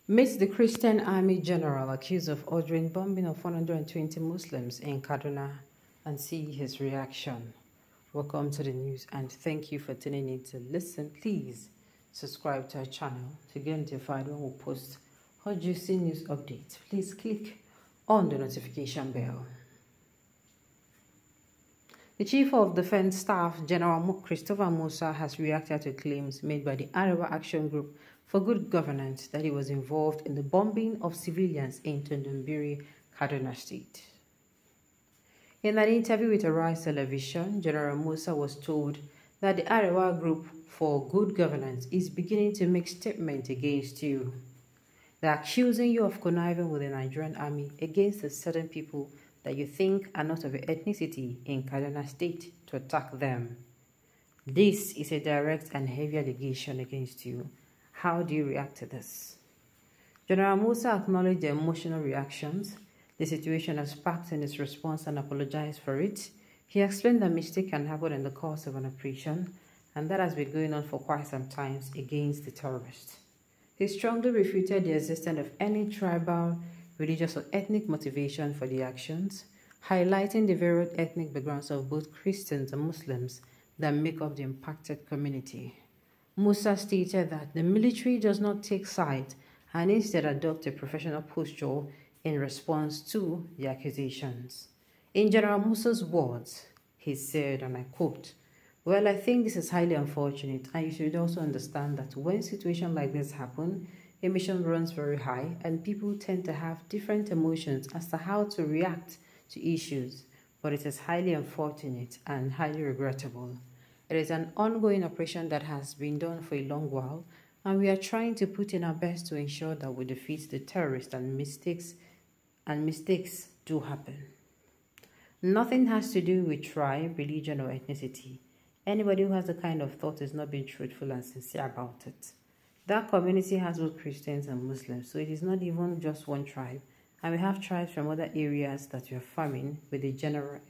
Meets the Christian Army general accused of ordering bombing of 120 Muslims in Kaduna and see his reaction. Welcome to the news and thank you for tuning in to listen. Please subscribe to our channel to get notified when we post hot juicy news updates. Please click on the notification bell. The Chief of Defense Staff, General Christopher Musa, has reacted to claims made by the Arewa Action Group for Good Governance that he was involved in the bombing of civilians in Tundumbiri, Kaduna State. In an interview with Arise Television, General Musa was told that the Arewa Group for Good Governance is beginning to make statements against you. They are accusing you of conniving with the Nigerian army against the certain people that you think are not of your ethnicity in Kaduna State to attack them. This is a direct and heavy allegation against you. How do you react to this? General Musa acknowledged the emotional reactions the situation has sparked in his response and apologized for it. He explained that mistake can happen in the course of an operation and that has been going on for quite some time against the terrorists. He strongly refuted the existence of any tribal, religious or ethnic motivation for the actions, highlighting the varied ethnic backgrounds of both Christians and Muslims that make up the impacted community. Musa stated that the military does not take sides and instead adopt a professional posture in response to the accusations. In General Musa's words, he said, and I quote, "Well, I think this is highly unfortunate, and you should also understand that when situations like this happen, emotion runs very high and people tend to have different emotions as to how to react to issues, but it is highly unfortunate and highly regrettable. It is an ongoing operation that has been done for a long while, and we are trying to put in our best to ensure that we defeat the terrorists and mistakes do happen. Nothing has to do with tribe, religion, or ethnicity. Anybody who has the kind of thought is not being truthful and sincere about it. That community has both Christians and Muslims, so it is not even just one tribe. And we have tribes from other areas that we are farming within the general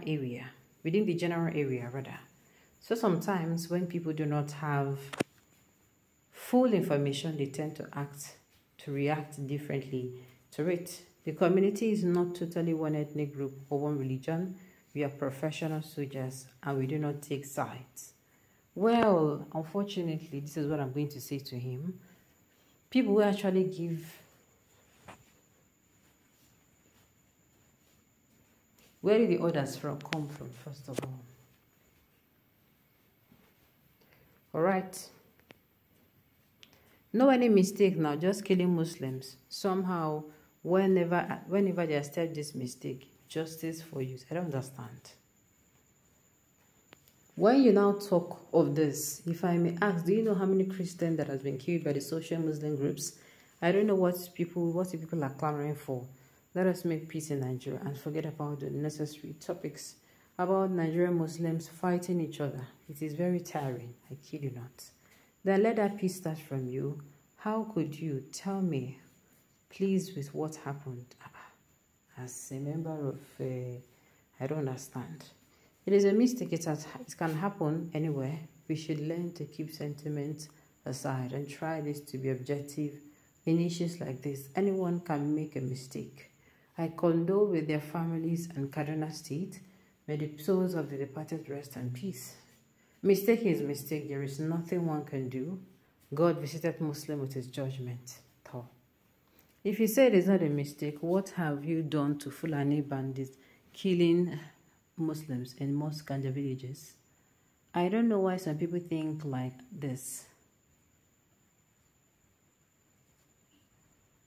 area. So sometimes when people do not have full information, they tend to react differently to it. The community is not totally one ethnic group or one religion. We are professional soldiers and we do not take sides." Well, unfortunately, this is what I'm going to say to him. People will actually give... Where did the orders come from, first of all? Alright. No any mistake now, just killing Muslims. Somehow, whenever they accept this mistake, justice for you. I don't understand. When you now talk of this, if I may ask, do you know how many Christians that has been killed by the social Muslim groups? I don't know what people are clamoring for. Let us make peace in Nigeria and forget about the necessary topics about Nigerian Muslims fighting each other. It is very tiring, I kid you not. Then let that peace start from you. How could you tell me, please, with what happened? As a member of, I don't understand. It is a mistake. It can happen anywhere. We should learn to keep sentiment aside and try this to be objective in issues like this. Anyone can make a mistake. I condole with their families and Kaduna State. May the souls of the departed rest in peace. Mistake is mistake. There is nothing one can do. God visited Muslim with his judgment. If you say it is not a mistake, what have you done to Fulani bandits killing Muslims in most Ganja villages? I don't know why some people think like this.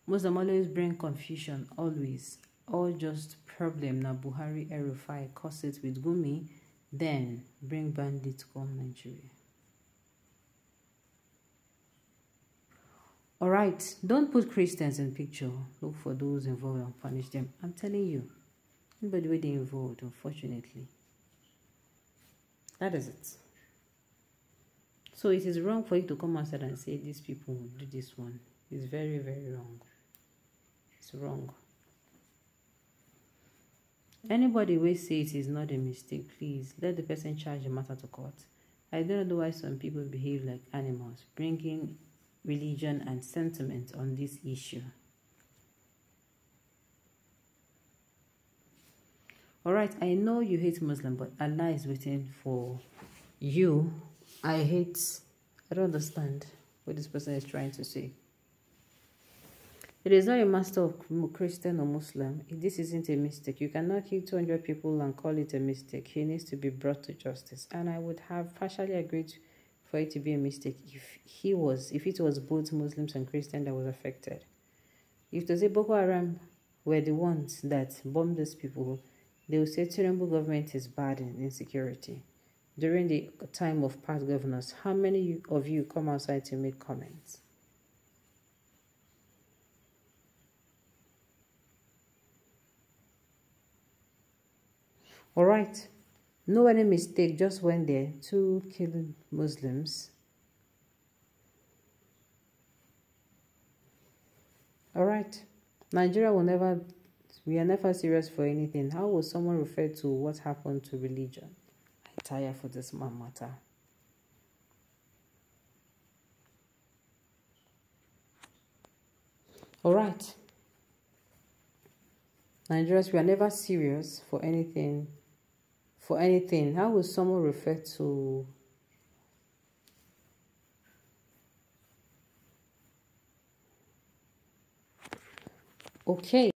Muslims always bring confusion, always. All just problem na Buhari Erufai cause it with Gumi, then bring bandits come Nigeria. Alright, don't put Christians in picture. Look for those involved and punish them. I'm telling you, anybody with involved, unfortunately. That is it. So it is wrong for you to come outside and say these people will do this one. It's very, very wrong. It's wrong. Anybody will say it is not a mistake, please let the person charge the matter to court. I don't know why some people behave like animals, bringing religion and sentiment on this issue. Alright, I know you hate Muslim, but Allah is waiting for you. I don't understand what this person is trying to say. It is not a matter of Christian or Muslim. This isn't a mistake. You cannot kill 200 people and call it a mistake. He needs to be brought to justice. And I would have partially agreed for it to be a mistake if it was both Muslims and Christians that was affected. If to say Boko Haram were the ones that bombed these people, they will say Tinubu government is bad in insecurity. During the time of past governors, how many of you come outside to make comments? Alright, no any mistake, just went there to kill Muslims. Alright, Nigeria we are never serious for anything. How will someone refer to what happened to religion? I tire for this matter. Alright, Nigerians, we are never serious for anything. How will someone refer to okay